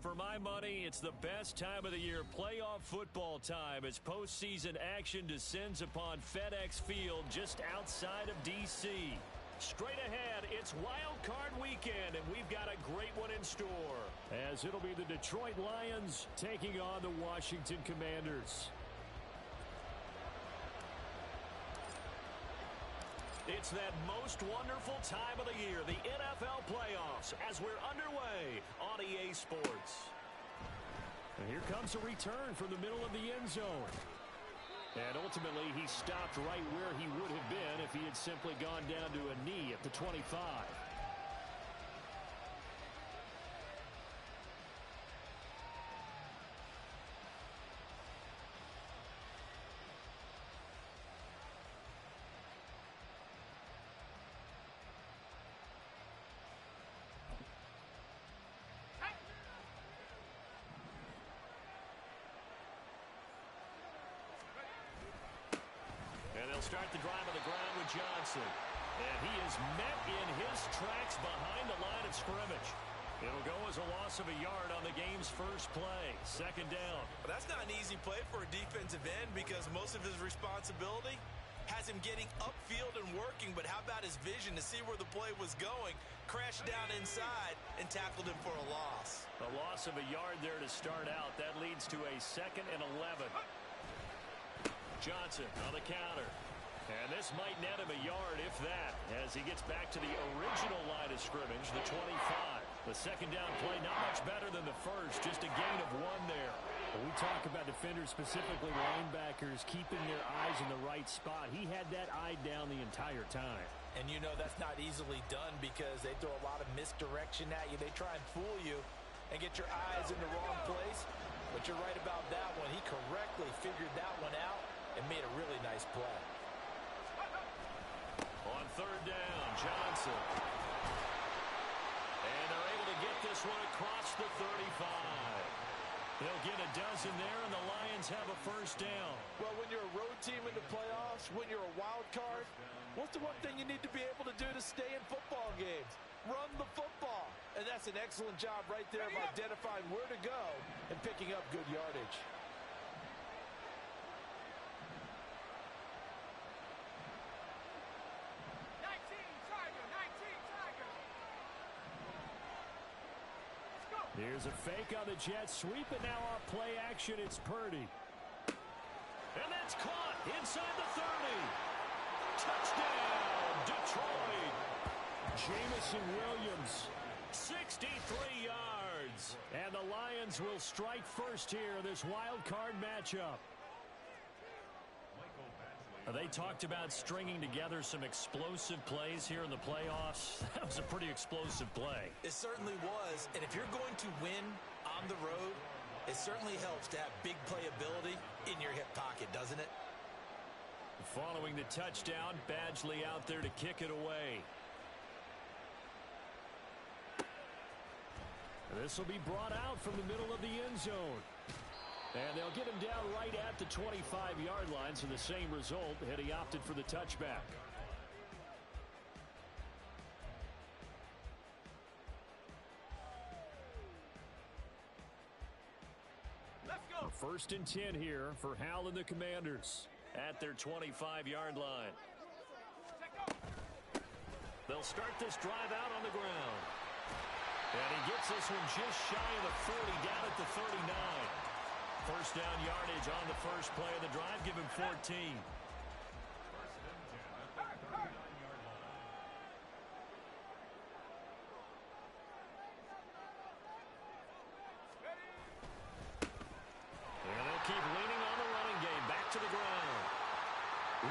For my money, it's the best time of the year, playoff football time, as postseason action descends upon FedEx Field just outside of D.C. Straight ahead, it's Wild Card Weekend, and we've got a great one in store, as it'll be the Detroit Lions taking on the Washington Commanders. It's that most wonderful time of the year, the NFL playoffs, as we're underway on EA Sports. And here comes a return from the middle of the end zone. And ultimately, he stopped right where he would have been if he had simply gone down to a knee at the 25. And they'll start the drive on the ground with Johnson. And he is met in his tracks behind the line of scrimmage. It'll go as a loss of a yard on the game's first play. Second down. Well, that's not an easy play for a defensive end because most of his responsibility has him getting upfield and working. But how about his vision to see where the play was going? Crashed down inside and tackled him for a loss. A loss of a yard there to start out. That leads to a 2nd and 11. Johnson on the counter. And this might net him a yard, if that, as he gets back to the original line of scrimmage, the 25. The second down play, not much better than the first, just a gain of 1 there. When we talk about defenders, specifically linebackers, keeping their eyes in the right spot, he had that eye down the entire time. And you know that's not easily done because they throw a lot of misdirection at you. They try and fool you and get your eyes in the wrong place. But you're right about that one. He correctly figured that one out and made a really nice play. On third down, Johnson. And they're able to get this one across the 35. They'll get a dozen there, and the Lions have a first down. Well, when you're a road team in the playoffs, when you're a wild card, what's the one thing you need to be able to do to stay in football games? Run the football. And that's an excellent job right there of identifying where to go and picking up good yardage. Here's a fake on the jet sweep, and now off play action, it's Purdy. And that's caught inside the 30. Touchdown, Detroit. Jamison Williams. 63 yards. And the Lions will strike first here in this wild card matchup. They talked about stringing together some explosive plays here in the playoffs. That was a pretty explosive play. It certainly was. And if you're going to win on the road, it certainly helps to have big playability in your hip pocket, doesn't it? Following the touchdown, Badgley out there to kick it away. This will be brought out from the middle of the end zone. And they'll get him down right at the 25-yard line, so the same result, had he opted for the touchback. Let's go. 1st and 10 here for Hal and the Commanders. At their 25-yard line. They'll start this drive out on the ground. And he gets this one just shy of the 40, down at the 39. First down yardage on the first play of the drive. Give him 14. And they'll keep leaning on the running game. Back to the ground.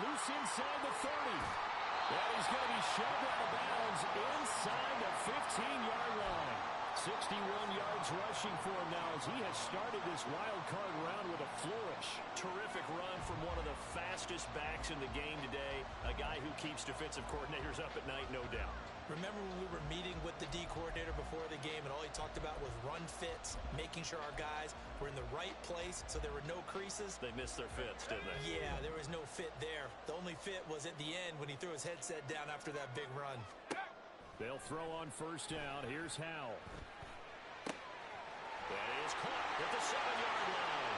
Loose inside the 30. And he's going to be shoved out of bounds inside the 15-yard line. 61 yards rushing for him now as he has started this wild card round with a flourish. Terrific run from one of the fastest backs in the game today. A guy who keeps defensive coordinators up at night, no doubt. Remember when we were meeting with the D coordinator before the game and all he talked about was run fits, making sure our guys were in the right place so there were no creases? They missed their fits, didn't they? Yeah, there was no fit there. The only fit was at the end when he threw his headset down after that big run. They'll throw on first down. Here's Howell. That is caught at the 7-yard line.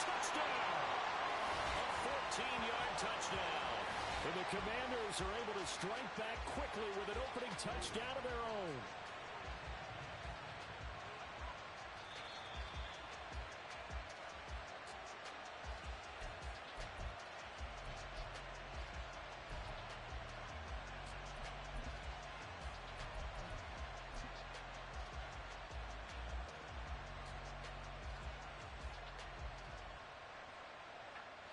Touchdown! A 14-yard touchdown. And the Commanders are able to strike back quickly with an opening touchdown of their own.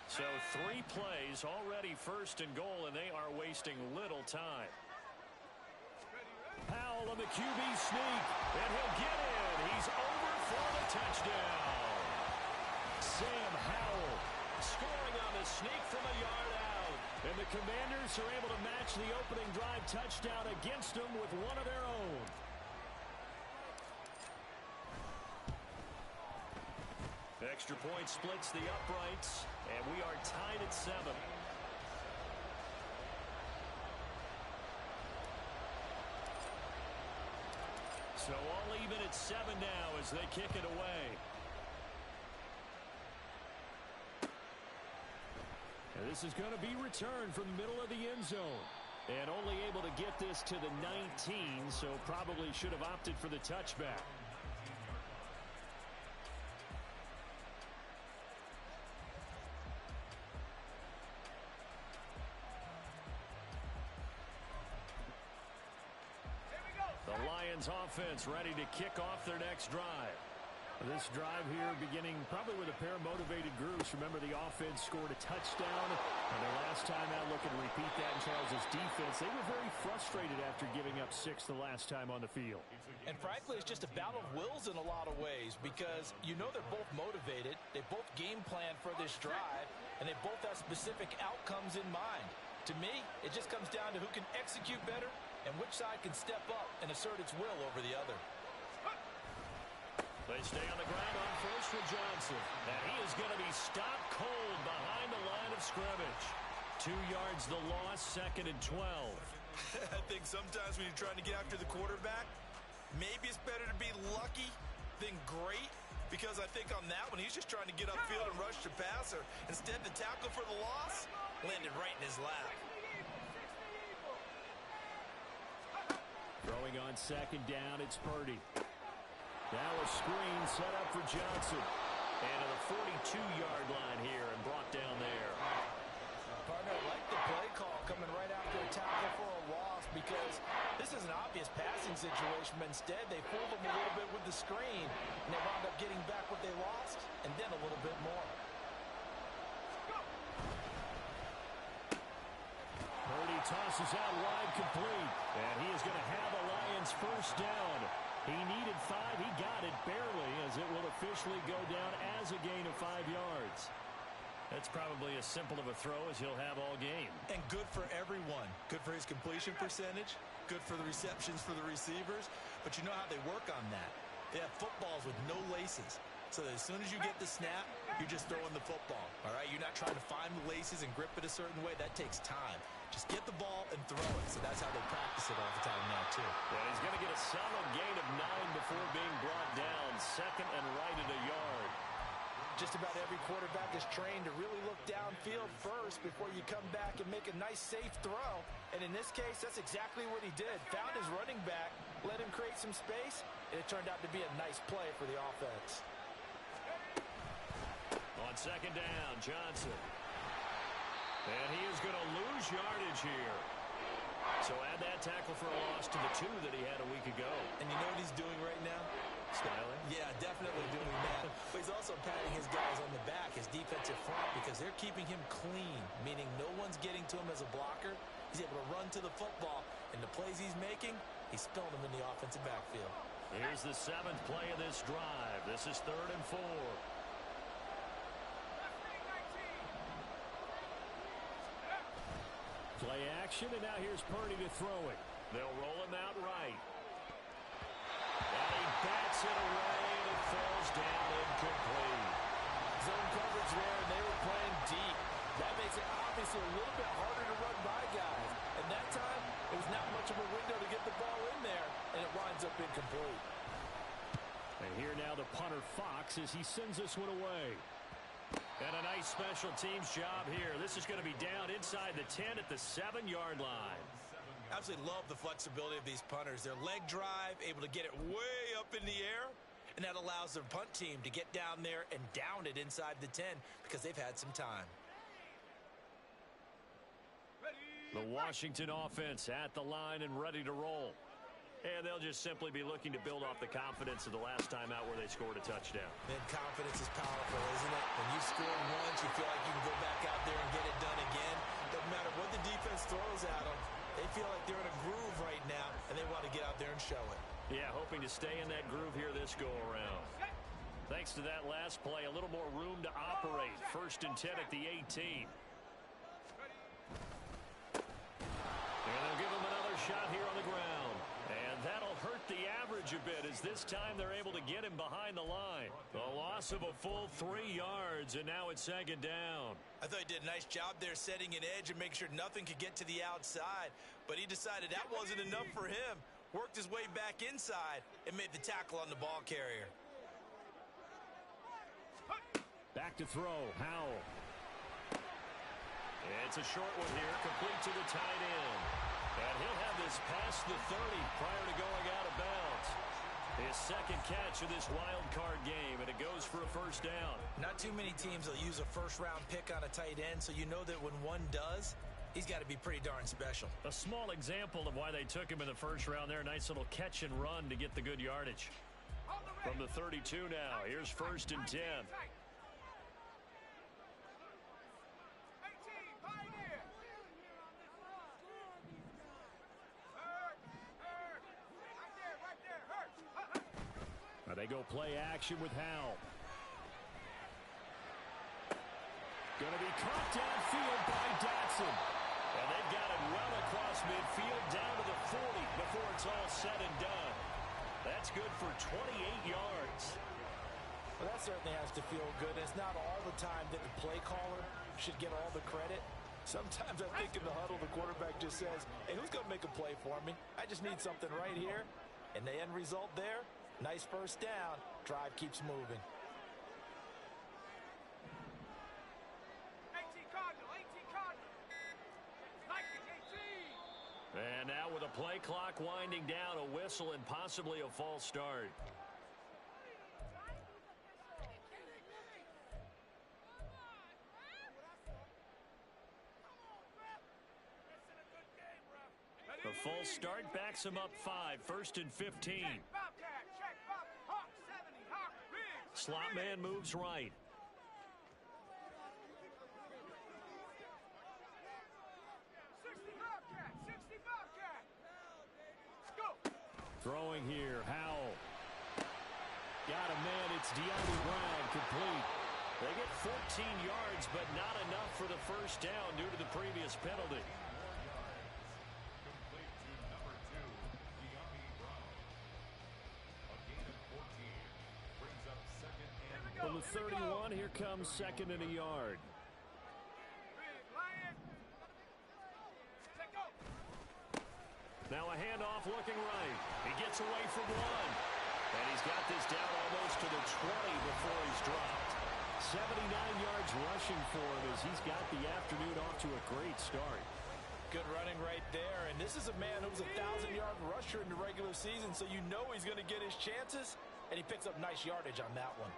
So 3 plays, already first and goal, and they are wasting little time. Powell on the QB sneak, and he'll get in. He's over for the touchdown. Sam Howell scoring on the sneak from a yard out. And the Commanders are able to match the opening drive touchdown against them with one of their own. Extra point splits the uprights, and we are tied at 7. So all even at 7 now as they kick it away. And this is going to be returned from the middle of the end zone. And only able to get this to the 19, so probably should have opted for the touchback. Offense ready to kick off their next drive. This drive here beginning probably with a pair of motivated groups. Remember, the offense scored a touchdown, and their last time out, looking to repeat that in Charles' defense. They were very frustrated after giving up 6 the last time on the field. And frankly, it's just a battle of wills in a lot of ways, because you know they're both motivated, they both game plan for this drive, and they both have specific outcomes in mind. To me, it just comes down to who can execute better and which side can step up and assert its will over the other. They stay on the ground on first with Johnson. And he is going to be stopped cold behind the line of scrimmage. 2 yards the loss, 2nd and 12. I think sometimes when you're trying to get after the quarterback, maybe it's better to be lucky than great. Because I think on that one, he's just trying to get upfield and rush the passer. Instead, the tackle for the loss landed right in his lap. Throwing on 2nd down, it's Purdy. Now a screen set up for Johnson. And to the 42-yard line here and brought down there. Partner, I like the play call coming right after a tackle for a loss, because this is an obvious passing situation, but instead they fooled them a little bit with the screen, and they wound up getting back what they lost, and then a little bit more. Purdy tosses out wide complete, and he is going to have a Lions first down. He needed 5. He got it barely, as it will officially go down as a gain of 5 yards. That's probably as simple of a throw as he'll have all game. And good for everyone. Good for his completion percentage. Good for the receptions for the receivers. But you know how they work on that. They have footballs with no laces. So that as soon as you get the snap, you're just throwing the football. All right? You're not trying to find the laces and grip it a certain way. That takes time. Just get the ball and throw it. So that's how they practice it all the time now, too. Yeah, he's going to get a solid gain of 9 before being brought down. 2nd and right at a yard. Just about every quarterback is trained to really look downfield first before you come back and make a nice, safe throw. And in this case, that's exactly what he did. Found his running back, let him create some space, and it turned out to be a nice play for the offense. On 2nd down, Johnson. And he is going to lose yardage here. So add that tackle for a loss to the 2 that he had a week ago. And you know what he's doing right now? Smiling? Yeah, definitely doing that. But he's also patting his guys on the back, his defensive front, because they're keeping him clean, meaning no one's getting to him as a blocker. He's able to run to the football, and the plays he's making, he's spilling them in the offensive backfield. Here's the 7th play of this drive. This is 3rd and 4. Play action, and now here's Purdy to throw it. They'll roll him out right. And he bats it away, and it falls down incomplete. Zone coverage there, and they were playing deep. That makes it obviously a little bit harder to run by guys. And that time, it was not much of a window to get the ball in there, and it winds up incomplete. And here now the punter Fox as he sends this one away. And a nice special teams job here. This is going to be down inside the 10 at the 7-yard line. Absolutely love the flexibility of these punters. Their leg drive, able to get it way up in the air, and that allows their punt team to get down there and down it inside the 10 because they've had some time. The Washington offense at the line and ready to roll. And they'll just simply be looking to build off the confidence of the last time out where they scored a touchdown. Man, confidence is powerful, isn't it? When you score once, you feel like you can go back out there and get it done again. Doesn't matter what the defense throws at them. They feel like they're in a groove right now, and they want to get out there and show it. Yeah, hoping to stay in that groove here this go-around. Thanks to that last play, a little more room to operate. 1st and 10 at the 18. And they'll give him another shot here on the ground. And that'll hurt the average a bit as this time they're able to get him behind the line. A loss of a full 3 yards, and now it's 2nd down. I thought he did a nice job there setting an edge and make sure nothing could get to the outside. But he decided that wasn't enough for him. Worked his way back inside and made the tackle on the ball carrier. Back to throw, Howell. It's a short one here, complete to the tight end. And he'll have this past the 30 prior to going out of bounds. His 2nd catch of this wild card game, and it goes for a 1st down. Not too many teams will use a 1st-round pick on a tight end, so you know that when one does, he's got to be pretty darn special. A small example of why they took him in the 1st round there. Nice little catch and run to get the good yardage. From the 32 now, here's 1st and 10. They go play action with Howell. Going to be caught downfield by Dotson. And they've got it well across midfield down to the 40 before it's all said and done. That's good for 28 yards. Well, that certainly has to feel good. It's not all the time that the play caller should get all the credit. Sometimes I think in the huddle, the quarterback just says, hey, who's going to make a play for me? I just need something right here. And the end result there, nice 1st down. Drive keeps moving. And now with a play clock winding down, a whistle and possibly a false start. The false start backs him up 5, 1st and 15. Slot man moves right. Throwing here, Howell. Got a man, it's De'Ami Brown, complete. They get 14 yards, but not enough for the 1st down due to the previous penalty. From the 31, here comes 2nd and a yard. Now a handoff looking right. He gets away from one. And he's got this down almost to the 20 before he's dropped. 79 yards rushing for him as he's got the afternoon off to a great start. Good running right there. And this is a man who was a 1,000-yard rusher in the regular season, so you know he's going to get his chances. And he picks up nice yardage on that one.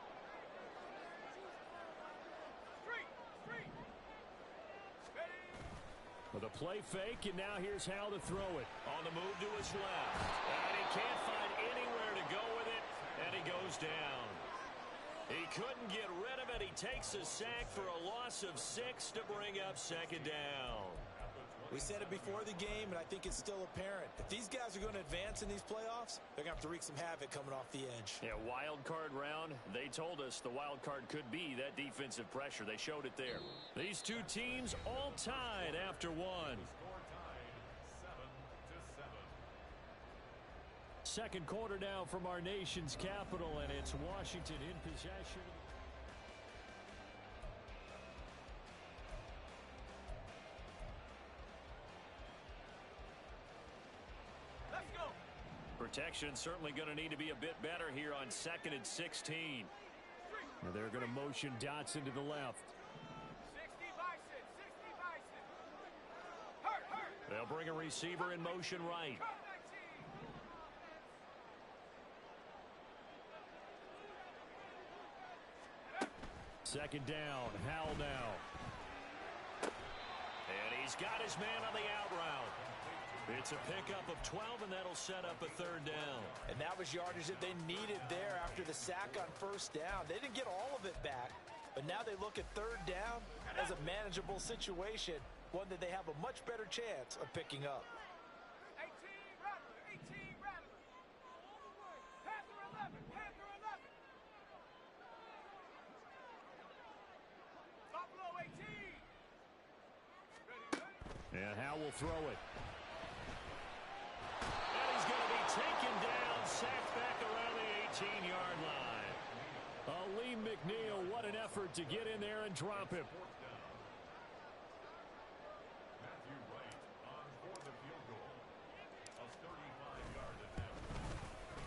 With a play fake, and now here's how to throw it. On the move to his left. And he can't find anywhere to go with it, and he goes down. He couldn't get rid of it. He takes a sack for a loss of 6 to bring up 2nd down. We said it before the game, and I think it's still apparent. If these guys are going to advance in these playoffs, they're going to have to wreak some havoc coming off the edge. Yeah, wild card round. They told us the wild card could be that defensive pressure. They showed it there. These two teams all tied after one. 2nd quarter now from our nation's capital, and it's Washington in possession. Protection certainly going to need to be a bit better here on 2nd and 16. Now they're going to motion Dotson to the left. They'll bring a receiver in motion right. Second down, Howell now. And he's got his man on the out route. It's a pickup of 12, and that'll set up a 3rd down. And that was yardage that they needed there after the sack on 1st down. They didn't get all of it back, but now they look at 3rd down as a manageable situation, one that they have a much better chance of picking up. 18 Rattler. Panther 11. Buffalo 18. And Howell will throw it. And he's going to be taken down, sacked back around the 18-yard line. Lee McNeil, what an effort to get in there and drop him.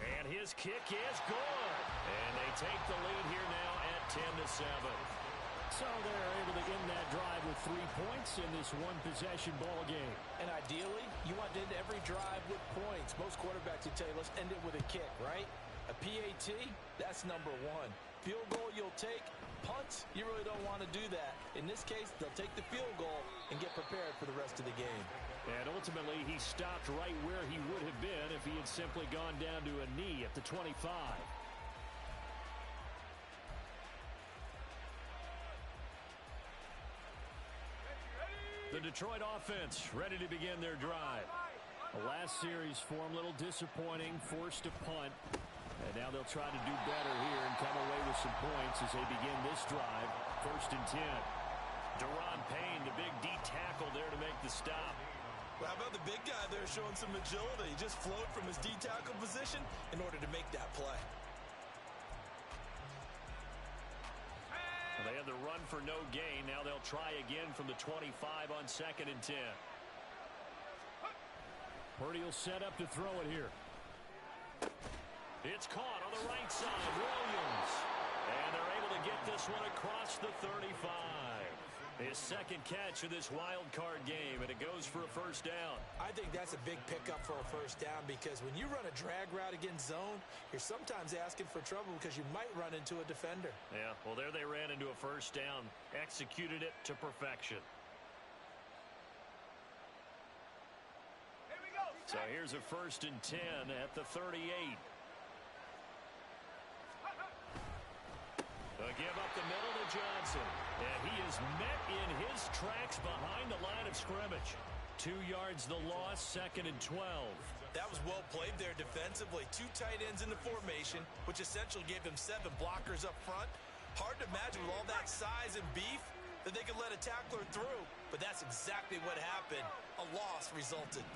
And his kick is good. And they take the lead here now at 10-7. So they're able to end that drive with 3 points in this one-possession ball game. And ideally, you want to end every drive with points. Most quarterbacks would tell you, let's end it with a kick, right? A PAT, that's number 1. Field goal you'll take. Punts, you really don't want to do that. In this case, they'll take the field goal and get prepared for the rest of the game. And ultimately, he stopped right where he would have been if he had simply gone down to a knee at the 25. The Detroit offense ready to begin their drive. The last series form a little disappointing, forced a punt. And now they'll try to do better here and come away with some points as they begin this drive. 1st and 10. Deron Payne, the big D tackle there to make the stop. Well, how about the big guy there showing some agility? He just flowed from his D tackle position in order to make that play. They had the run for no gain. Now they'll try again from the 25 on 2nd and 10. Purdy will set up to throw it here. It's caught on the right side. Williams. And they're able to get this one across the 35. His 2nd catch of this wild card game, and it goes for a 1st down. I think that's a big pickup for a 1st down because when you run a drag route against zone, you're sometimes asking for trouble because you might run into a defender. Yeah, well, there they ran into a 1st down. Executed it to perfection. Here we go. So here's a 1st and 10 at the 38. A give up the middle to Johnson. And he is met in his tracks behind the line of scrimmage. 2 yards the loss, 2nd and 12. That was well played there defensively. 2 tight ends in the formation, which essentially gave them 7 blockers up front. Hard to imagine with all that size and beef that they could let a tackler through. But that's exactly what happened. A loss resulted.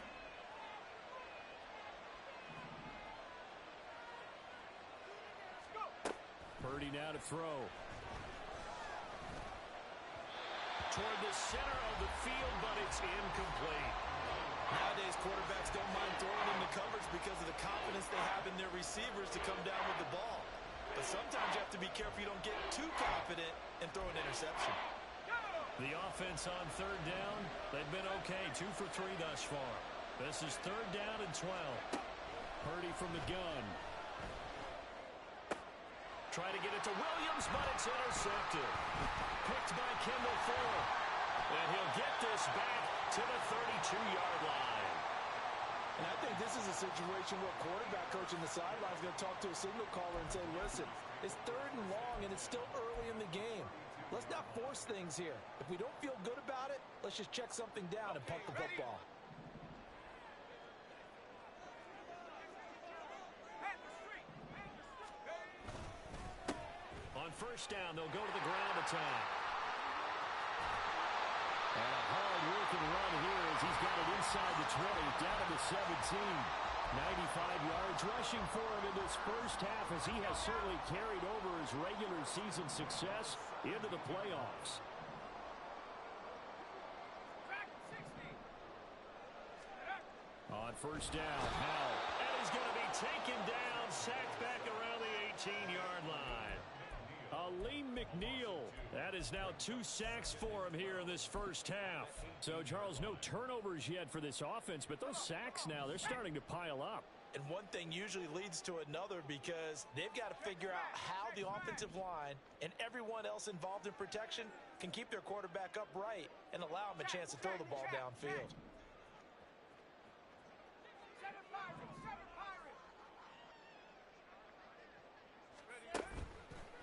Purdy now to throw. Toward the center of the field, but it's incomplete. Nowadays, quarterbacks don't mind throwing into coverage because of the confidence they have in their receivers to come down with the ball. But sometimes you have to be careful you don't get too confident and throw an interception. The offense on 3rd down, they've been okay. 2 for 3 thus far. This is 3rd down and 12. Purdy from the gun. Try to get it to Williams, but it's intercepted. Picked by Kendall Fuller. And he'll get this back to the 32-yard line. And I think this is a situation where quarterback coach in the sideline is going to talk to a signal caller and say, listen, it's 3rd and long and it's still early in the game. Let's not force things here. If we don't feel good about it, let's just check something down and punt the football. On 1st down, they'll go to the ground attack. And a hard-working run here as he's got it inside the 20, down to the 17. 95 yards rushing for him in this 1st half as he has certainly carried over his regular season success into the playoffs. On 1st down, Howell. And he's going to be taken down, sacked back around the 18-yard line. Lee McNeil. That is now 2 sacks for him here in this first half. So, Charles, no turnovers yet for this offense, but those sacks now, they're starting to pile up. And one thing usually leads to another because they've got to figure out how the offensive line and everyone else involved in protection can keep their quarterback upright and allow him a chance to throw the ball downfield.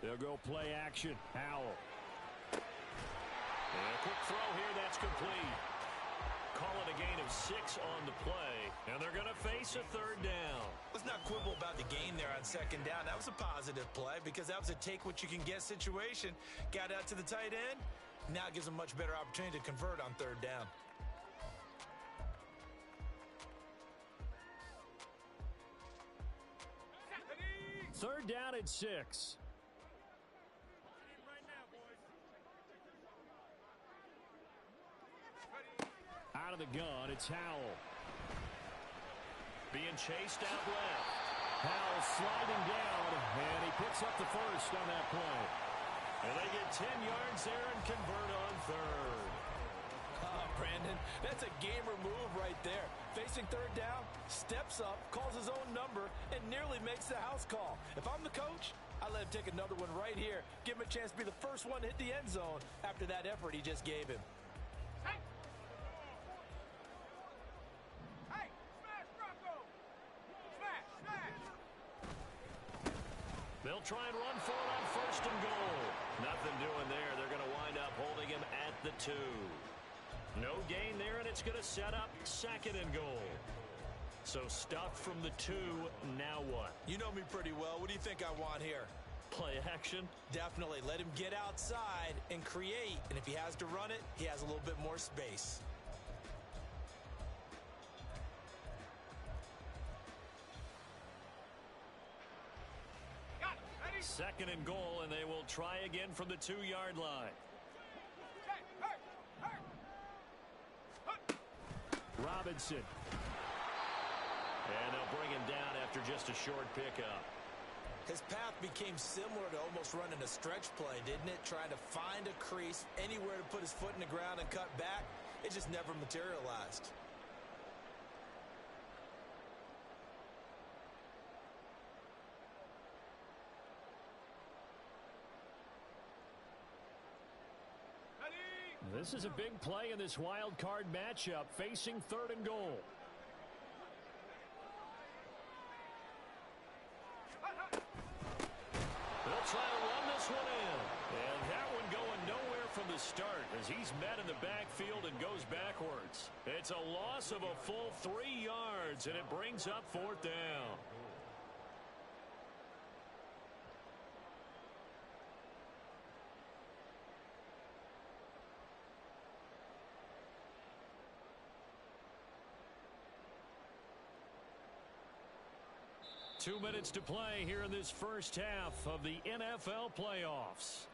They'll go play action. Howell. And a quick throw here, that's complete. Call it a gain of 6 on the play, and they're going to face a 3rd down. Let's not quibble about the gain there on 2nd down. That was a positive play because that was a take-what-you-can-get situation. Got out to the tight end. Now it gives them a much better opportunity to convert on 3rd down. Third down and 6. Out of the gun, it's Howell. Being chased out left. Howell sliding down, and he picks up the first on that play. And they get 10 yards there and convert on 3rd. Brandon, that's a gamer move right there. Facing 3rd down, steps up, calls his own number, and nearly makes the house call. If I'm the coach, I let him take another one right here. Give him a chance to be the first one to hit the end zone after that effort he just gave him. They'll try and run for it on 1st and goal. Nothing doing there. They're going to wind up holding him at the 2. No gain there, and it's going to set up 2nd and goal. So stuffed from the 2, now what? You know me pretty well. What do you think I want here? Play action? Definitely. Let him get outside and create. And if he has to run it, he has a little bit more space. Second and goal, and they will try again from the 2-yard line. Robinson. And they'll bring him down after just a short pickup. His path became similar to almost running a stretch play, didn't it? Trying to find a crease, anywhere to put his foot in the ground and cut back. It just never materialized. This is a big play in this wild card matchup, facing 3rd and goal. They'll try to run this one in. And that one going nowhere from the start as he's met in the backfield and goes backwards. It's a loss of a full 3 yards, and it brings up 4th down. Two minutes to play here in this first half of the NFL playoffs.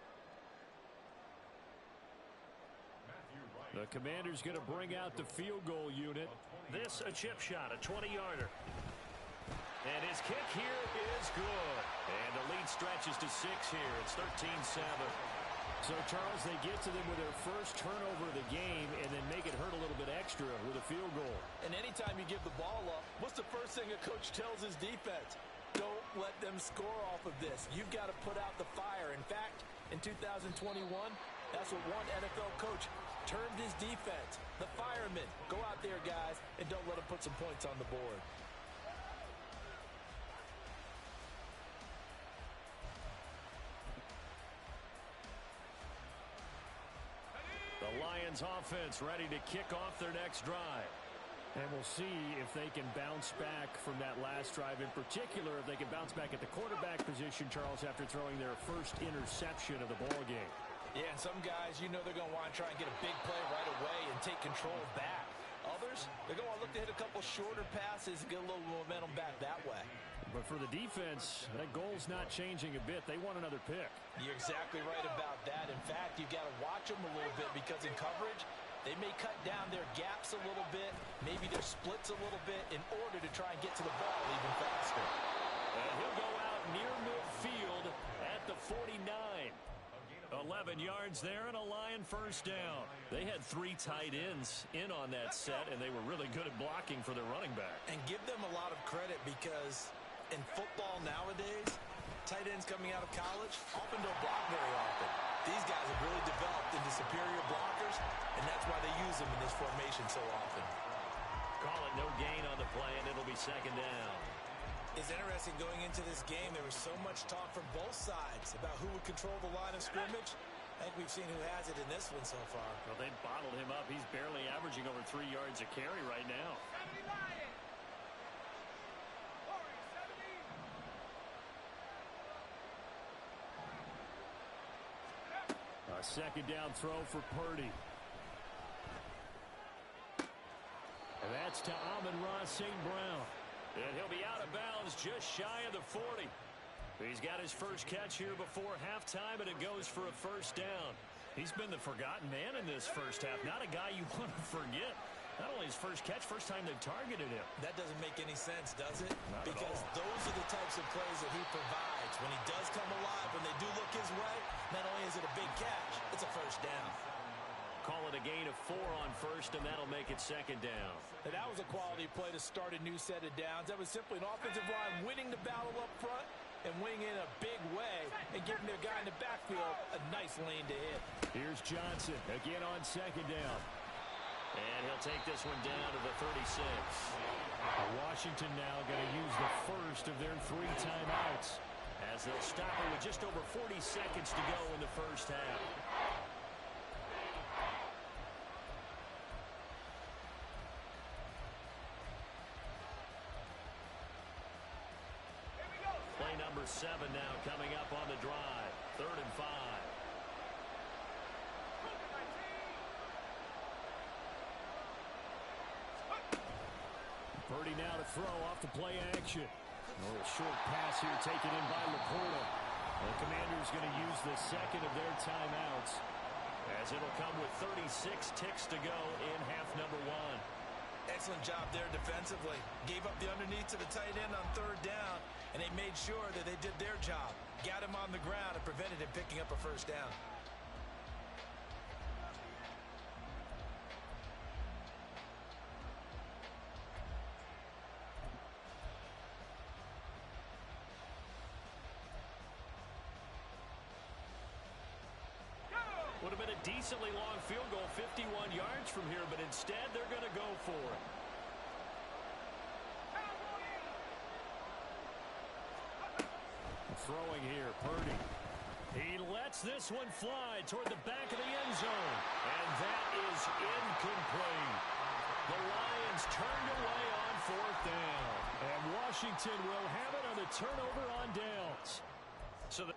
The Commanders going to bring out the field goal unit. This a chip shot, a 20-yarder. And his kick here is good. And the lead stretches to 6 here. It's 13-7. So, Charles, they get to them with their first turnover of the game and then make it hurt a little bit extra with a field goal. And anytime you give the ball up, what's the first thing a coach tells his defense? Don't let them score off of this. You've got to put out the fire. In fact, in 2021, that's what one NFL coach termed his defense. The firemen. Go out there, guys, and don't let them put some points on the board. The Lions offense ready to kick off their next drive. And we'll see if they can bounce back from that last drive. In particular, if they can bounce back at the quarterback position, Charles, after throwing their first interception of the ball game. Yeah, and some guys, you know they're going to want to try and get a big play right away and take control back. Others, they're going to look to hit a couple shorter passes and get a little momentum back that way. But for the defense, that goal's not changing a bit. They want another pick. You're exactly right about that. In fact, you've got to watch them a little bit because in coverage, They may cut down their gaps a little bit, maybe their splits a little bit in order to try and get to the ball even faster. And he'll go out near midfield at the 49. 11 yards there and a Lion first down. They had 3 tight ends in on that set, and they were really good at blocking for their running back. And give them a lot of credit because in football nowadays, tight ends coming out of college often don't block very often. These guys have really developed into superior blockers, and that's why they use them in this formation so often. Call it no gain on the play, and it'll be second down. It's interesting going into this game. There was so much talk from both sides about who would control the line of scrimmage. I think we've seen who has it in this one so far. Well, they bottled him up. He's barely averaging over 3 yards a carry right now. 70 Lions. 40, 70. A second down throw for Purdy. And that's to Amon-Ra St. Brown. And he'll be out of bounds just shy of the 40. He's got his first catch here before halftime, and it goes for a first down. He's been the forgotten man in this first half. Not a guy you want to forget. Not only his first catch, first time they've targeted him. That doesn't make any sense, does it? Not because at all. those are the types of plays that he provides. When he does come alive, when they do look his way, not only is it a big catch, it's a first down. Call it a gain of 4 on first, and that'll make it second down. And that was a quality play to start a new set of downs. That was simply an offensive line winning the battle up front and winning in a big way and giving their guy in the backfield a nice lane to hit. Here's Johnson again on second down. And he'll take this one down to the 36. Washington now going to use the first of their 3 timeouts, As they'll stop it with just over 40 seconds to go in the first half. Play number 7 now coming up on the drive. 3rd and 5. Purdy now to throw off the play action. A little short pass here taken in by Laporta. The Commanders going to use the second of their timeouts, As it'll come with 36 ticks to go in half number 1. Excellent job there defensively. Gave up the underneath to the tight end on 3rd down, and they made sure that they did their job. Got him on the ground and prevented him picking up a first down. Would have been a decently long field goal, 51 yards from here, but instead they're going to go for it. throwing here. Purdy. He lets this one fly toward the back of the end zone. And that is incomplete. The Lions turned away on 4th down. And Washington will have it on the turnover on downs. So the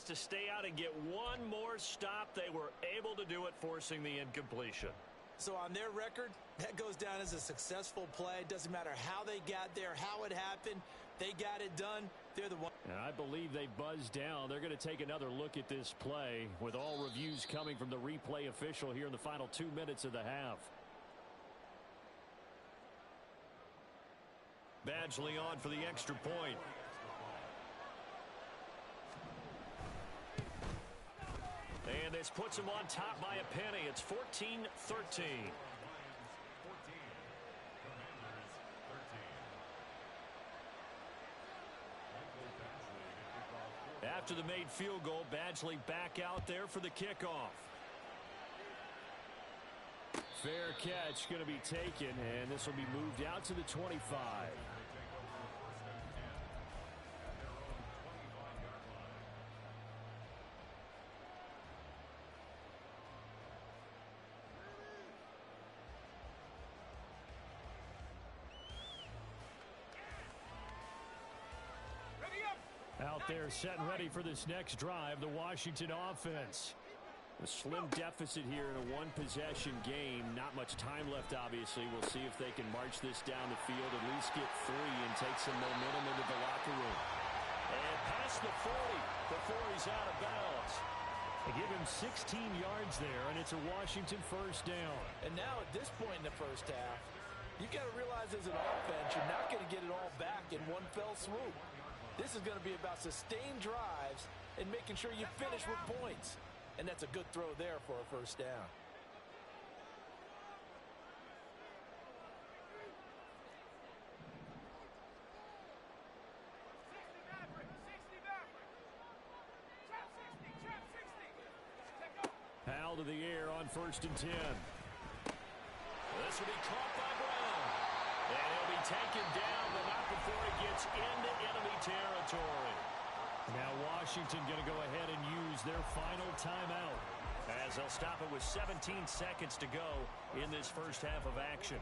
to stay out and get one more stop. They were able to do it, forcing the incompletion. So on their record, that goes down as a successful play. Doesn't matter how they got there, how it happened. They got it done. They're the one. And I believe they buzzed down. They're going to take another look at this play with all reviews coming from the replay official here in the final 2 minutes of the half. Badgley on for the extra point. And this puts them on top by a penny. It's 14-13. After the made field goal, Badgley back out there for the kickoff. Fair catch going to be taken, and this will be moved out to the 25. Out there set and ready for this next drive, the Washington offense. A slim deficit here in a one-possession game. Not much time left, obviously. We'll see if they can march this down the field, at least get 3 and take some momentum into the locker room. And past the 40, before he's out of bounds. They give him 16 yards there, and it's a Washington first down. And now at this point in the first half, you've got to realize as an offense, you're not going to get it all back in one fell swoop. This is going to be about sustained drives and making sure you finish with points. And that's a good throw there for a first down. Powell to the air on 1st and 10. This will be caught by Brown. And he'll be taken down, but not before he gets into enemy territory. Now Washington going to go ahead and use their final timeout, as they'll stop it with 17 seconds to go in this first half of action.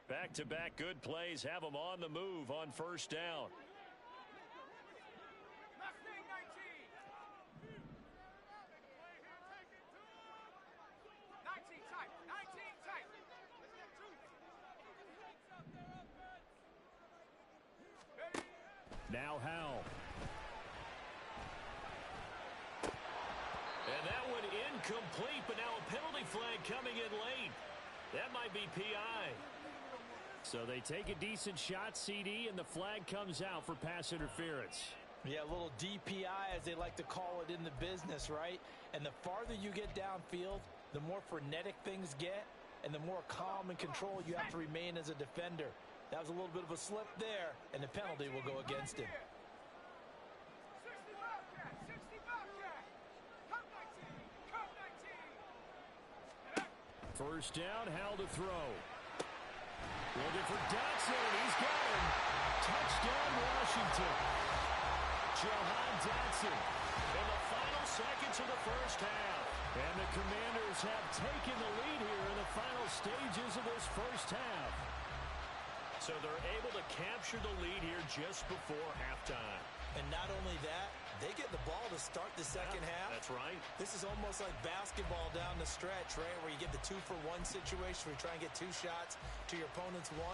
Back-to-back good plays have them on the move on first down. Mustang 19. 19 tight. 19 tight. now Howell. And that one incomplete, but now a penalty flag coming in late. That might be PI. So they take a decent shot, CD, and the flag comes out for pass interference. Yeah, a little DPI, as they like to call it in the business, right? And the farther you get downfield, the more frenetic things get, and the more calm and control you have to remain as a defender. That was a little bit of a slip there, and the penalty will go against him. 60 Bobcat, 60 Bobcat. Come 19, come 19. First down, Howell to throw. Looking for Dotson, he's got him. Touchdown, Washington. Jahan Dotson In the final seconds of the first half. And the Commanders have taken the lead here in the final stages of this first half. So they're able to capture the lead here just before halftime. And not only that, they get the ball to start the second half. That's right. This is almost like basketball down the stretch, right, where you get the 2-for-1 situation where you try and get 2 shots to your opponent's 1.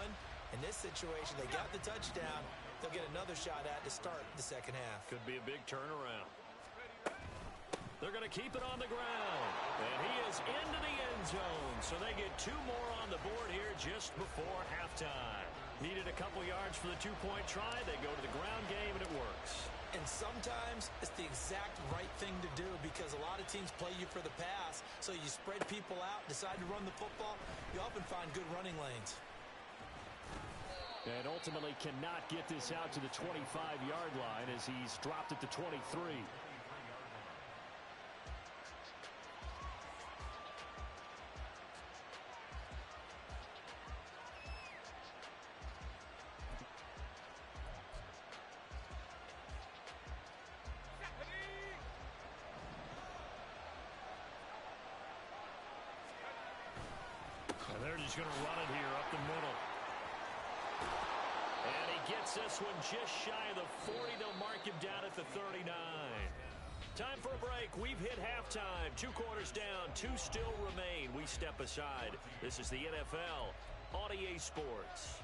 In this situation, they got the touchdown. They'll get another shot at to start the second half. Could be a big turnaround. They're going to keep it on the ground. And he is into the end zone. So they get 2 more on the board here just before halftime. Needed a couple yards for the 2-point try. They go to the ground game, and it works. And sometimes it's the exact right thing to do because a lot of teams play you for the pass. So you spread people out, decide to run the football. You often find good running lanes. And ultimately cannot get this out to the 25-yard line as he's dropped at the 23. And they're just going to run it here up the middle. And he gets this one just shy of the 40. They'll mark him down at the 39. Time for a break. We've hit halftime. 2 quarters down. 2 still remain. We step aside. This is the NFL on EA Sports.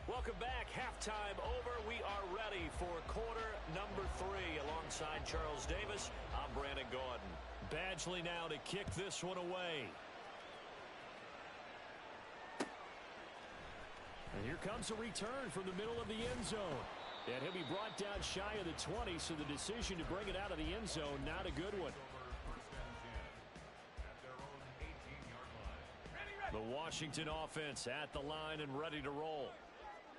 Welcome back. Halftime over. We are ready for quarter number 3. Alongside Charles Davis, I'm Brandon Gaudin. Badgley now to kick this one away. And here comes a return from the middle of the end zone. And he'll be brought down shy of the 20, so the decision to bring it out of the end zone, not a good one. The Washington offense at the line and ready to roll.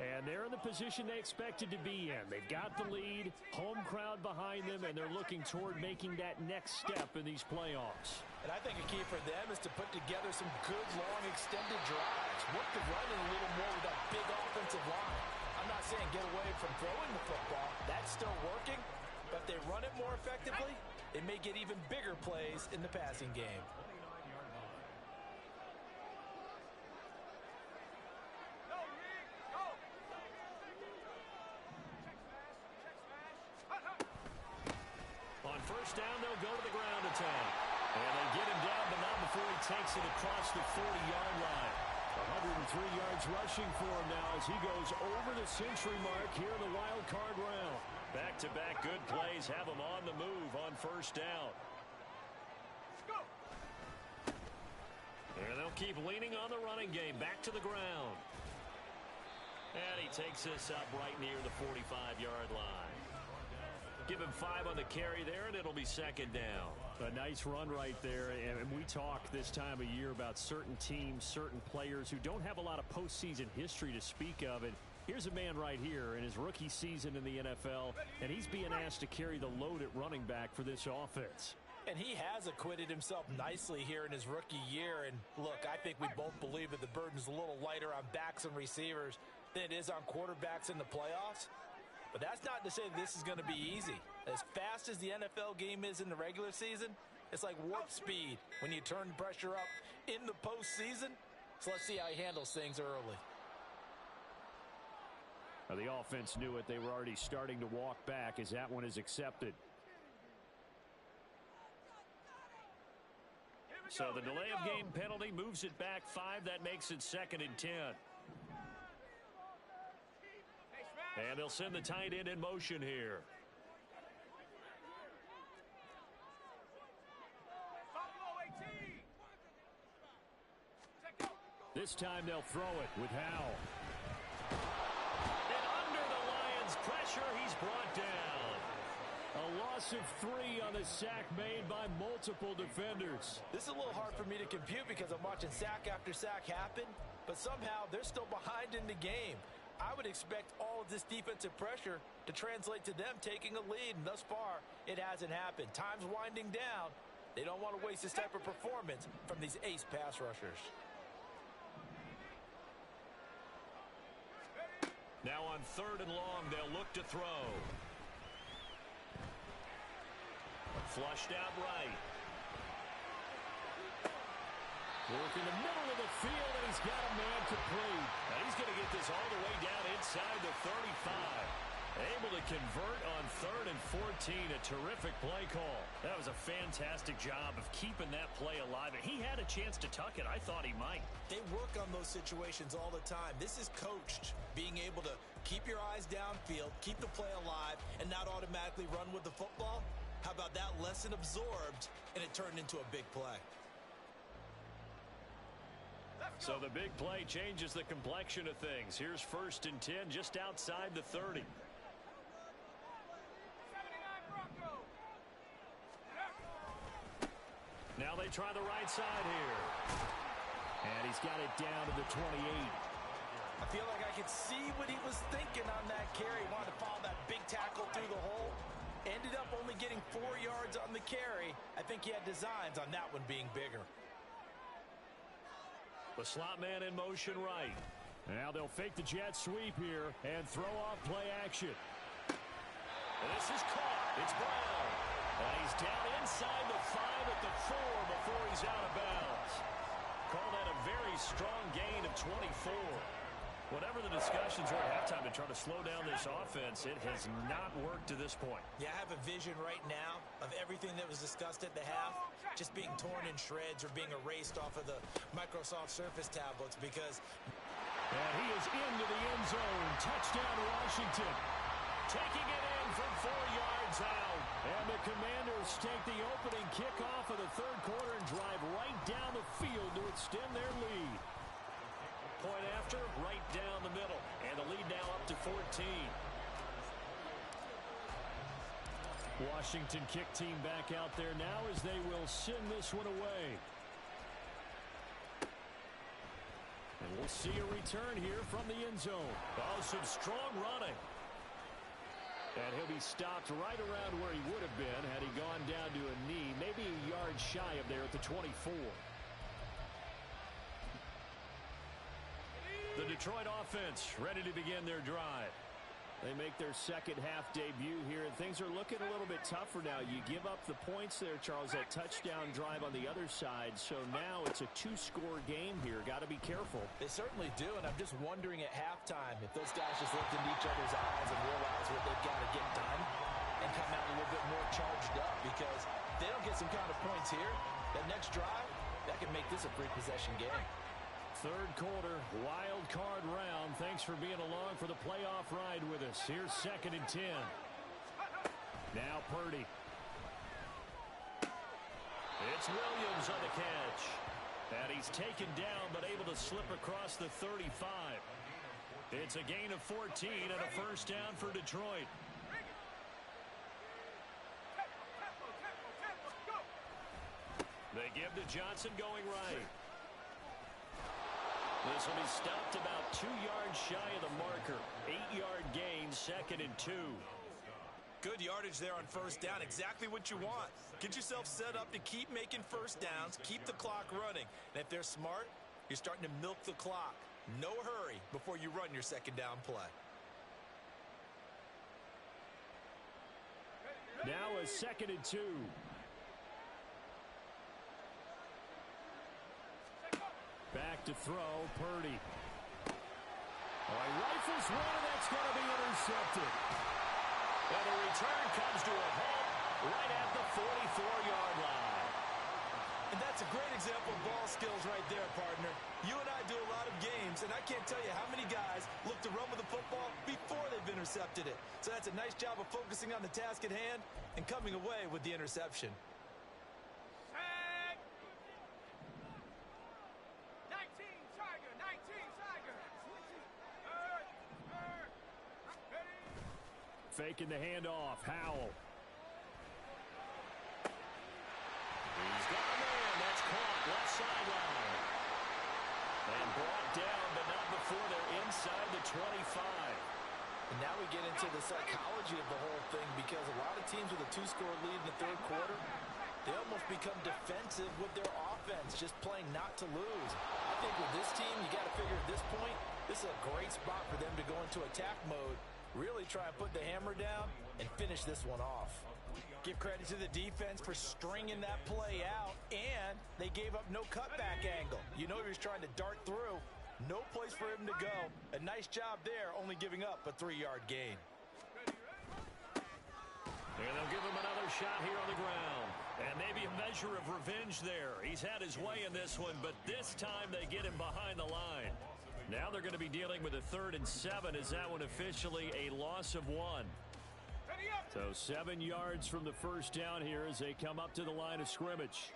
And they're in the position they expected to be in. They've got the lead, home crowd behind them, and they're looking toward making that next step in these playoffs. And I think a key for them is to put together some good, long, extended drives. Work the running a little more with that big offensive line. I'm not saying get away from throwing the football. That's still working. But if they run it more effectively, and may get even bigger plays in the passing game. On first down, they'll go to the ground attack. And they get him down, but not before he takes it across the 40-yard line. 103 yards rushing for him now as he goes over the century mark here in the wild card round. Back-to-back good plays have him on the move on first down. And they'll keep leaning on the running game. Back to the ground. And he takes this up right near the 45-yard line. Give him 5 on the carry there, and it'll be second down. A nice run right there, and we talk this time of year about certain teams, certain players who don't have a lot of postseason history to speak of. And here's a man right here in his rookie season in the NFL, and he's being asked to carry the load at running back for this offense. And he has acquitted himself nicely here in his rookie year. And look, I think we both believe that the burden's a little lighter on backs and receivers than it is on quarterbacks in the playoffs. But that's not to say this is going to be easy. As fast as the NFL game is in the regular season, it's like warp speed when you turn pressure up in the postseason. So let's see how he handles things early. Now, the offense knew it. They were already starting to walk back as that one is accepted. So the delay of game penalty moves it back 5. That makes it second and 10. And they'll send the tight end in motion here. This time they'll throw it with Howell. And under the Lions' pressure, he's brought down. A loss of 3 on the sack made by multiple defenders. This is a little hard for me to compute because I'm watching sack after sack happen, but somehow they're still behind in the game. I would expect all of this defensive pressure to translate to them taking a lead, and thus far, it hasn't happened. Time's winding down. They don't want to waste this type of performance from these ace pass rushers. Now on 3rd and long, they'll look to throw. Flushed out right. Work in the middle of the field, and he's got a man complete. Now he's going to get this all the way down inside the 35. Able to convert on 3rd and 14. A terrific play call. That was a fantastic job of keeping that play alive. And he had a chance to tuck it. I thought he might. They work on those situations all the time. This is coached, being able to keep your eyes downfield, keep the play alive, and not automatically run with the football. How about that lesson absorbed, and it turned into a big play? So the big play changes the complexion of things. Here's 1st and 10 just outside the 30. Now they try the right side here. And he's got it down to the 28. I feel like I could see what he was thinking on that carry. He wanted to follow that big tackle through the hole. Ended up only getting 4 yards on the carry. I think he had designs on that one being bigger. The slot man in motion right. Now they'll fake the jet sweep here and throw off play action. This is caught. It's Brown. And he's down inside the 5 at the 4 before he's out of bounds. Call that a very strong gain of 24. Whatever the discussions were at halftime to try to slow down this offense, it has not worked to this point. Yeah, I have a vision right now of everything that was discussed at the half just being torn in shreds or being erased off of the Microsoft Surface tablets because... And he is into the end zone. Touchdown, Washington. Taking it in from 4 yards out. And the Commanders take the opening kickoff of the 3rd quarter and drive right down the field to extend their lead. Point after, right down the middle. And the lead now up to 14. Washington kick team back out there now as they will send this one away. And we'll see a return here from the end zone. Oh, some strong running. And he'll be stopped right around where he would have been had he gone down to a knee, maybe a yard shy of there at the 24. The Detroit offense ready to begin their drive. They make their second half debut here, and things are looking a little bit tougher now. You give up the points there, Charles, that touchdown drive on the other side. So now it's a two-score game here. Got to be careful. They certainly do, and I'm just wondering at halftime if those guys just looked into each other's eyes and realize what they've got to get done and come out a little bit more charged up, because if they don't get some kind of points here, that next drive, that could make this a three-possession game. Third quarter, wild card round. Thanks for being along for the playoff ride with us. Here's 2nd and 10. Now Purdy. It's Williams on the catch. And he's taken down, but able to slip across the 35. It's a gain of 14 and a first down for Detroit. They give to Johnson going right. This will be stopped about 2 yards shy of the marker. 8-yard gain, 2nd and 2. Good yardage there on first down. Exactly what you want. Get yourself set up to keep making first downs, keep the clock running. And if they're smart, you're starting to milk the clock. No hurry before you run your second down play. Now a 2nd and 2. Back to throw, Purdy. Oh, he rifles one, and that's going to be intercepted. And the return comes to a halt right at the 44-yard line. And that's a great example of ball skills right there, partner. You and I do a lot of games, and I can't tell you how many guys look to run with the football before they've intercepted it. So that's a nice job of focusing on the task at hand and coming away with the interception. 19 Tiger, 19 Tiger. Faking the handoff, Howell. He's got a man. That's caught left sideline. And brought down, but not before they're inside the 25. And now we get into the psychology of the whole thing, because a lot of teams with a two-score lead in the third quarter, they almost become defensive with their offense, just playing not to lose. I think with this team, you got to figure at this point, this is a great spot for them to go into attack mode, really try and put the hammer down and finish this one off. Give credit to the defense for stringing that play out, and they gave up no cutback angle. You know he was trying to dart through. No place for him to go. A nice job there, only giving up a 3-yard gain. And they'll give him another shot here on the ground. And maybe a measure of revenge there. He's had his way in this one, but this time they get him behind the line. Now they're going to be dealing with a 3rd and 7. Is that one officially a loss of 1? So 7 yards from the first down here as they come up to the line of scrimmage.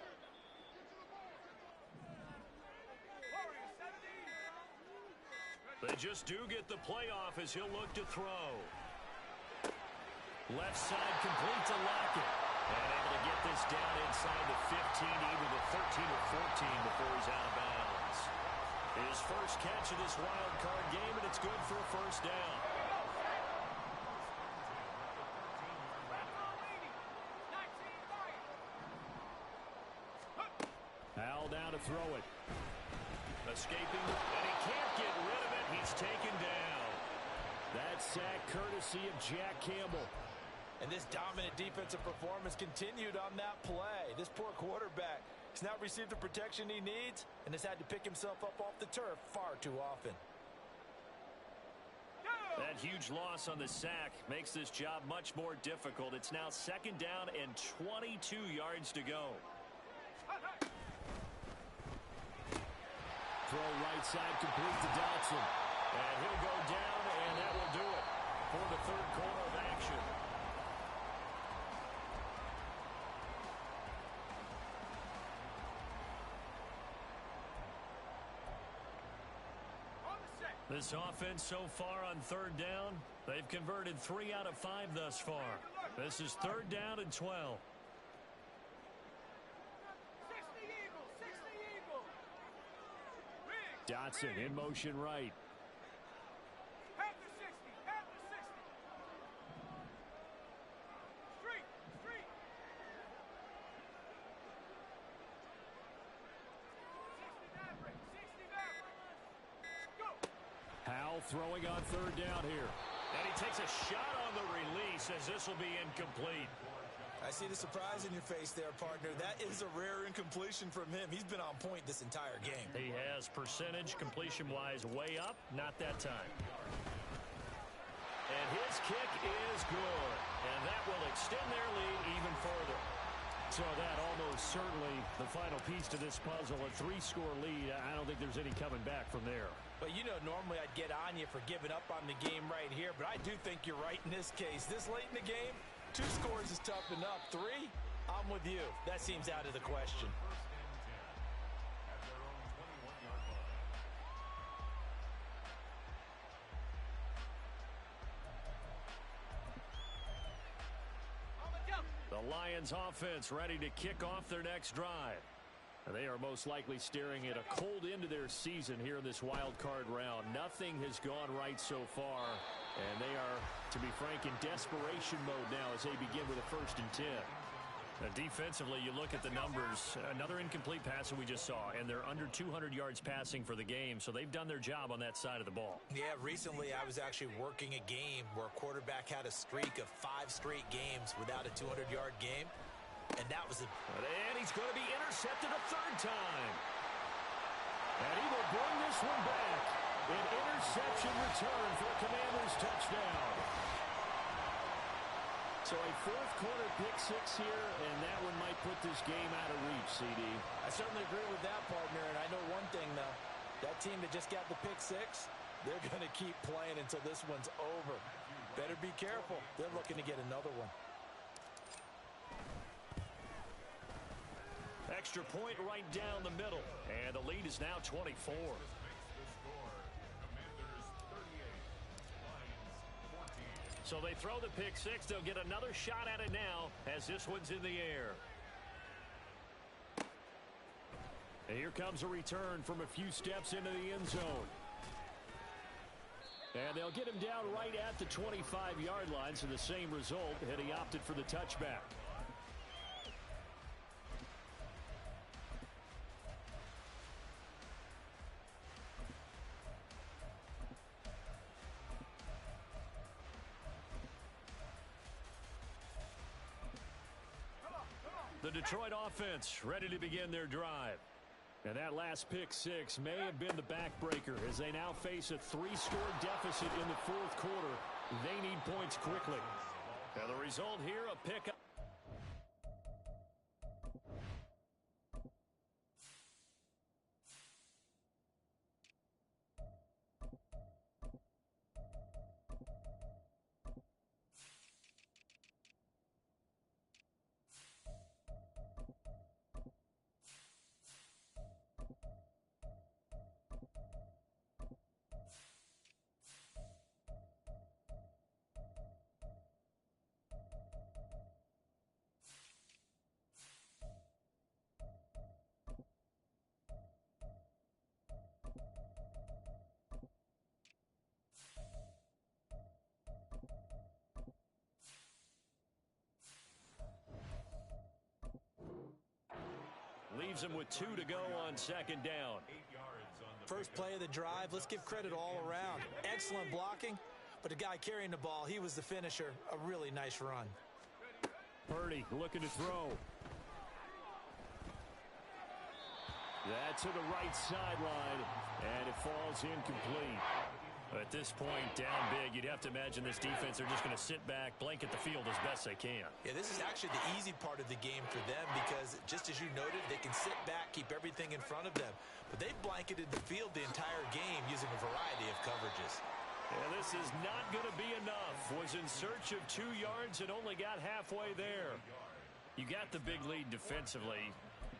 They just do get the playoff as he'll look to throw. Left side complete to Lockett. And able to get this down inside the 15, either the 13 or 14 before he's out of bounds. His first catch of this wild card game, and it's good for a first down. Howell down to throw it. Escaping, and he can't get rid of it. He's taken down. That sack courtesy of Jack Campbell. And this dominant defensive performance continued on that play. This poor quarterback has not received the protection he needs and has had to pick himself up off the turf far too often. That huge loss on the sack makes this job much more difficult. It's now 2nd down and 22 yards to go. Throw right side complete to Dotson. And he'll go down, and that will do it for the third quarter of action. This offense so far on 3rd down, they've converted 3 out of 5 thus far. This is 3rd down and 12. 60 Eagles, 60 Eagles. Dotson in motion right. Half the 60, half the 60. Street, street. 60 Maverick, 60 Maverick. Go. Howell throwing on 3rd down here. And he takes a shot on the release as this will be incomplete. I see the surprise in your face there, partner. That is a rare incompletion from him. He's been on point this entire game. He has percentage completion-wise way up. Not that time. And his kick is good. And that will extend their lead even further. So that almost certainly the final piece to this puzzle. A 3-score lead. I don't think there's any coming back from there. But, you know, normally I'd get on you for giving up on the game right here. But I do think you're right in this case. This late in the game, 2 scores is tough enough. 3, I'm with you. That seems out of the question. The Lions offense ready to kick off their next drive. They are most likely staring at a cold end to their season here in this wild card round. Nothing has gone right so far, and they are, to be frank, in desperation mode now as they begin with a 1st and 10. Defensively, you look at the numbers. Another incomplete pass that we just saw, and they're under 200 yards passing for the game, so they've done their job on that side of the ball. Yeah, recently I was actually working a game where a quarterback had a streak of 5 straight games without a 200-yard game, and that was a... And he's going to be intercepted a 3rd time. And he will bring this one back. An interception return for a Commanders touchdown. So a 4th quarter pick 6 here, and that one might put this game out of reach, CD. I certainly agree with that, partner, and I know one thing, though. That team that just got the pick 6, they're going to keep playing until this one's over. Better be careful. They're looking to get another one. Extra point right down the middle, and the lead is now 24. So they throw the pick 6. They'll get another shot at it now as this one's in the air. And here comes a return from a few steps into the end zone. And they'll get him down right at the 25-yard line, so the same result, and he opted for the touchback. The Detroit offense ready to begin their drive. And that last pick 6 may have been the backbreaker as they now face a 3-score deficit in the 4th quarter. They need points quickly. And the result here, a pickup. Leaves him with 2 to go on 2nd down. First play of the drive, let's give credit all around. Excellent blocking, but the guy carrying the ball, he was the finisher. A really nice run. Purdy looking to throw. That to the right sideline, and it falls incomplete. At this point, down big, you'd have to imagine this defense are just going to sit back, blanket the field as best they can. Yeah, this is actually the easy part of the game for them because, just as you noted, they can sit back, keep everything in front of them. But they've blanketed the field the entire game using a variety of coverages. And this is not going to be enough. Was in search of 2 yards and only got halfway there. You got the big lead defensively.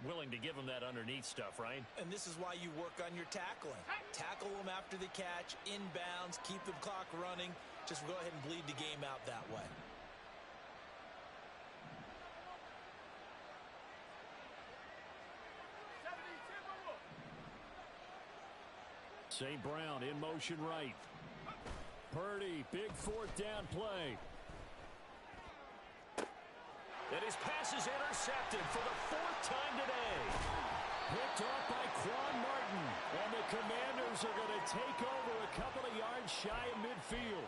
Willing to give them that underneath stuff, right? And this is why you work on your tackling. Tackle them after the catch, inbounds, keep the clock running. Just go ahead and bleed the game out that way. St. Brown in motion right. Purdy, big 4th down play. And his pass is intercepted for the 4th time today. Picked off by Quan Martin. And the Commanders are going to take over a couple of yards shy of midfield.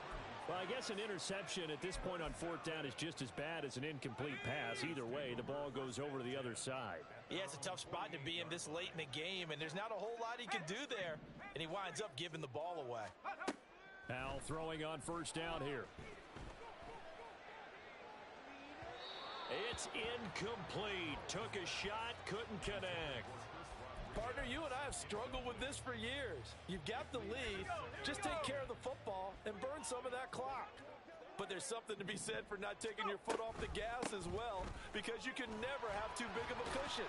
Well, I guess an interception at this point on fourth down is just as bad as an incomplete pass. Either way, the ball goes over to the other side. Yeah, it's a tough spot to be in this late in the game, and there's not a whole lot he can do there, and he winds up giving the ball away. Al throwing on first down here. It's incomplete. Took a shot, couldn't connect. Partner, you and I have struggled with this for years. You've got the lead. Just take care of the football and burn some of that clock. But there's something to be said for not taking your foot off the gas as well, because you can never have too big of a cushion.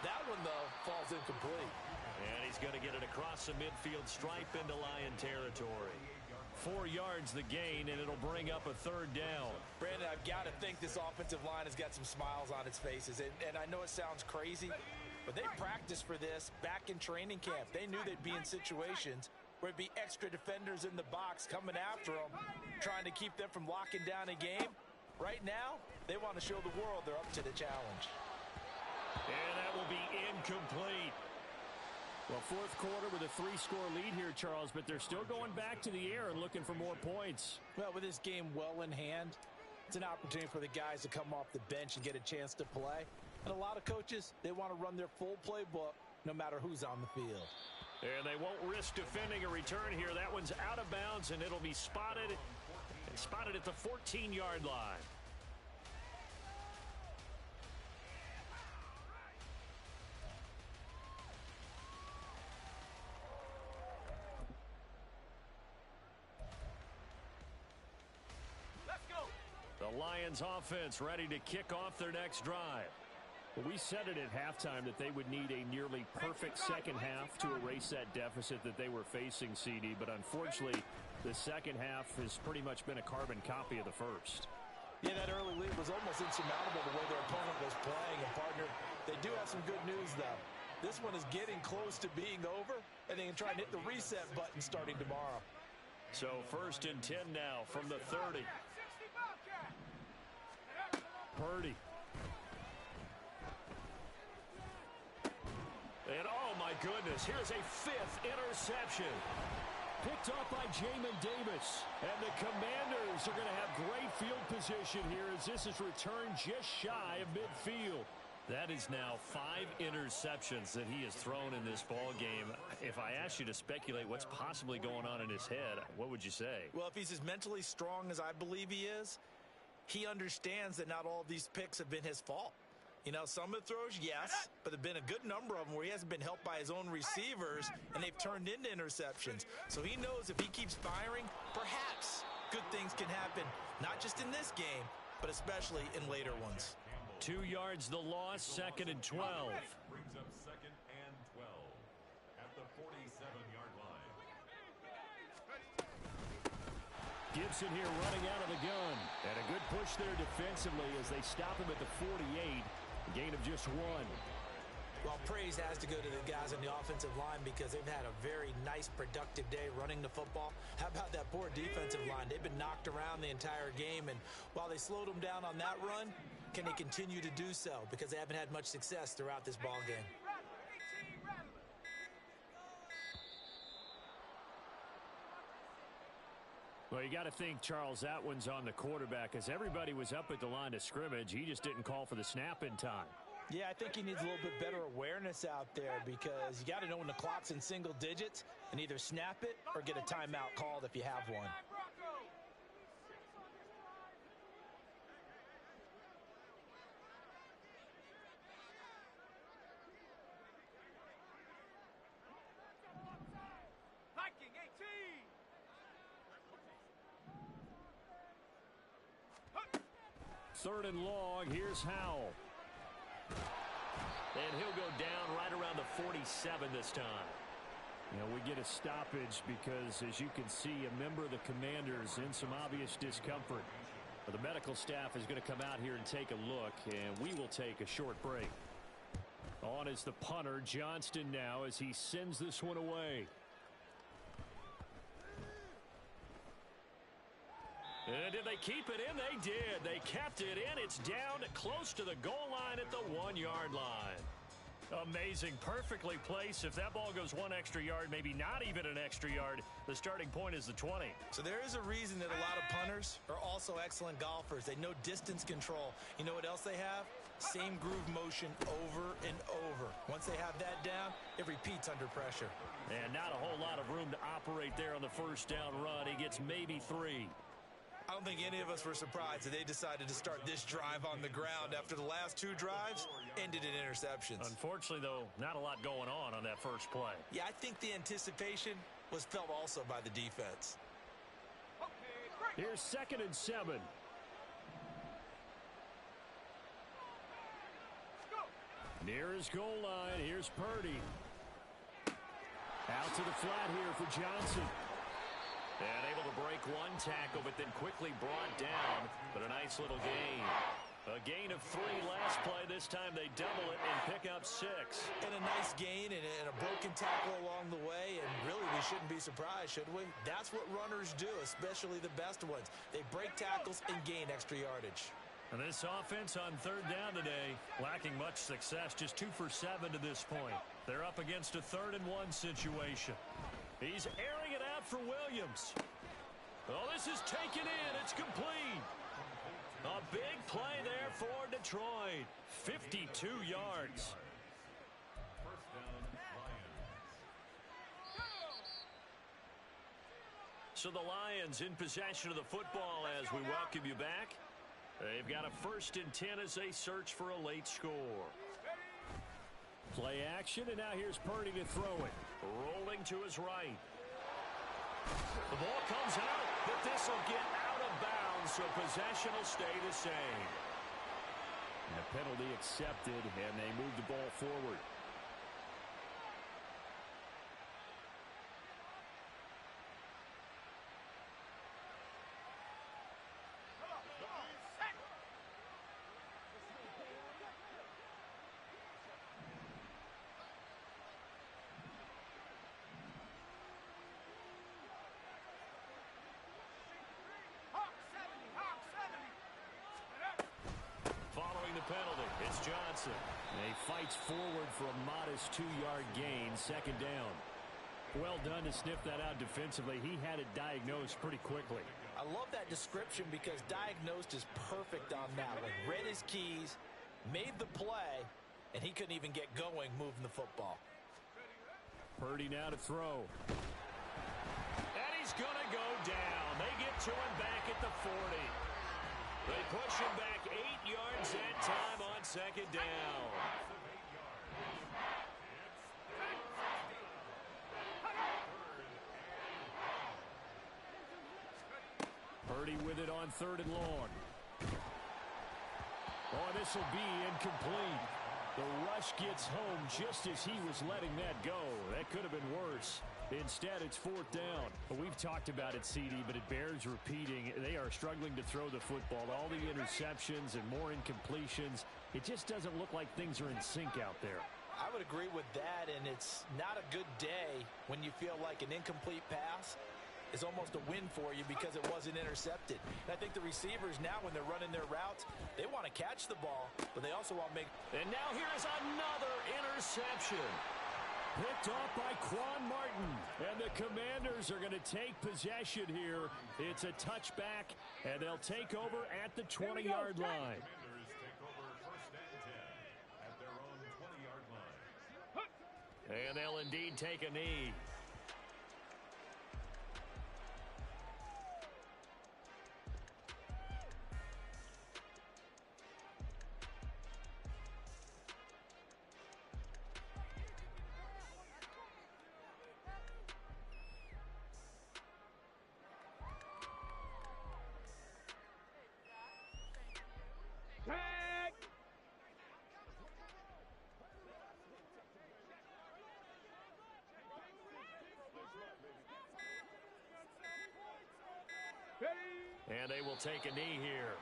That one, though, falls incomplete. And he's going to get it across the midfield stripe into Lion territory. 4 yards the gain, and it'll bring up a third down. Brandon, I've got to think this offensive line has got some smiles on its faces. And I know it sounds crazy, but they practiced for this back in training camp. They knew they'd be in situations where it'd be extra defenders in the box coming after them, trying to keep them from locking down a game. Right now, they want to show the world they're up to the challenge. And that will be incomplete. Well, fourth quarter with a 3-score lead here, Charles, but they're still going back to the air and looking for more points. Well, with this game well in hand, it's an opportunity for the guys to come off the bench and get a chance to play. And a lot of coaches, they want to run their full playbook no matter who's on the field. And they won't risk defending a return here. That one's out of bounds, and it'll be spotted at the 14-yard line. The Lions offense ready to kick off their next drive. Well, we said it at halftime that they would need a nearly perfect second half to erase that deficit that they were facing, CD, but unfortunately, the second half has pretty much been a carbon copy of the first. Yeah, that early lead was almost insurmountable the way their opponent was playing. And, partner, they do have some good news, though. This one is getting close to being over, and they can try and hit the reset button starting tomorrow. So 1st and 10 now from the 30. Purdy. And oh my goodness, here's a 5th interception. Picked off by Jamin Davis. And the Commanders are going to have great field position here as this is returned just shy of midfield. That is now 5 interceptions that he has thrown in this ball game. If I asked you to speculate what's possibly going on in his head, what would you say? Well, if he's as mentally strong as I believe he is, he understands that not all of these picks have been his fault. You know, some of the throws, yes, but there have been a good number of them where he hasn't been helped by his own receivers, and they've turned into interceptions. So he knows if he keeps firing, perhaps good things can happen, not just in this game, but especially in later ones. 2 yards the loss, 2nd and 12. Brings up 2nd and 12 at the 47-yard line. Gibson here running out of the gun. And a good push there defensively as they stop him at the 48. A gain of just 1. Well, praise has to go to the guys on the offensive line because they've had a very nice, productive day running the football. How about that poor defensive line? They've been knocked around the entire game, and while they slowed them down on that run, can they continue to do so? Because they haven't had much success throughout this ball game. Well, you got to think, Charles, that one's on the quarterback as everybody was up at the line of scrimmage. He just didn't call for the snap in time. Yeah, I think he needs a little bit better awareness out there because you got to know when the clock's in single digits and either snap it or get a timeout called if you have one. Hiking 18. 3rd and long. Here's Howell. And he'll go down right around the 47 this time. You know, we get a stoppage because, as you can see, a member of the Commanders in some obvious discomfort. But the medical staff is going to come out here and take a look, and we will take a short break. On is the punter, Johnston, now as he sends this one away. And did they keep it in? They did. They kept it in. It's down close to the goal line at the 1-yard line. Amazing. Perfectly placed. If that ball goes one extra yard, maybe not even an extra yard, the starting point is the 20. So there is a reason that a lot of punters are also excellent golfers. They know distance control. You know what else they have? Same groove motion over and over. Once they have that down, it repeats under pressure. And not a whole lot of room to operate there on the first down run. He gets maybe 3. I don't think any of us were surprised that they decided to start this drive on the ground after the last 2 drives ended in interceptions. Unfortunately, though, not a lot going on that first play. Yeah, I think the anticipation was felt also by the defense. Here's 2nd and 7. Near his goal line, here's Purdy. Out to the flat here for Johnson. And able to break one tackle, but then quickly brought down. But a nice little gain. A gain of 3 last play. This time they double it and pick up 6. And a nice gain and a broken tackle along the way. And really, we shouldn't be surprised, should we? That's what runners do, especially the best ones. They break tackles and gain extra yardage. And this offense on 3rd down today, lacking much success, just 2 for 7 to this point. They're up against a 3rd and 1 situation. He's airing it out for Williams. Oh, this is taken in. It's complete. A big play there for Detroit. 52 yards. First down, Lions. So the Lions in possession of the football as we welcome you back. They've got a 1st and 10 as they search for a late score. Play action, and now here's Purdy to throw it. Rolling to his right. The ball comes out, but this will get out of bounds, so possession will stay the same. And a penalty accepted, and they move the ball forward. Following the penalty, it's Johnson. And he fights forward for a modest 2-yard gain, 2nd down. Well done to sniff that out defensively. He had it diagnosed pretty quickly. I love that description because diagnosed is perfect on that one. Read his keys, made the play, and he couldn't even get going moving the football. Purdy now to throw. And he's going to go down. They get to him back at the 40. They push him back 8 yards that time on 2nd down. Purdy with it on 3rd and long. Oh, this will be incomplete. The rush gets home just as he was letting that go. That could have been worse. Instead, it's 4th down. Well, we've talked about it, CD, but it bears repeating. They are struggling to throw the football. All the interceptions and more incompletions. It just doesn't look like things are in sync out there. I would agree with that, and it's not a good day when you feel like an incomplete pass is almost a win for you because it wasn't intercepted. And I think the receivers now, when they're running their routes, they want to catch the ball, but they also want to make... And now here's another interception. Picked off by Quan Martin. And the Commanders are going to take possession here. It's a touchback, and they'll take over at the 20-yard line. Commanders take over 1st and 10 at their own 20-yard line. And they'll indeed take a knee. And they will take a knee here.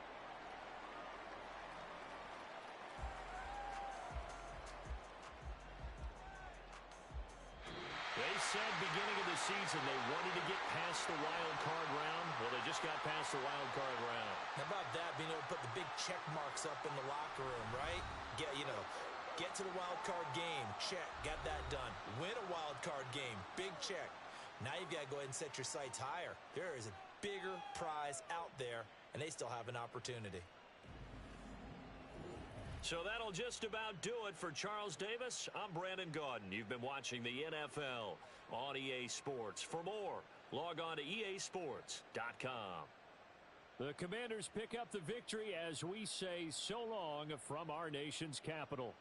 They said beginning of the season they wanted to get past the wild card round. Well, they just got past the wild card round. How about that, being able to put the big check marks up in the locker room, right? Get to the wild card game. Check. Got that done. Win a wild card game. Big check. Now you've got to go ahead and set your sights higher. There is a bigger prize out there, and they still have an opportunity. So that'll just about do it for Charles Davis. I'm Brandon Gaudin. You've been watching the NFL on EA Sports. For more, log on to easports.com. The Commanders pick up the victory as we say so long from our nation's capital.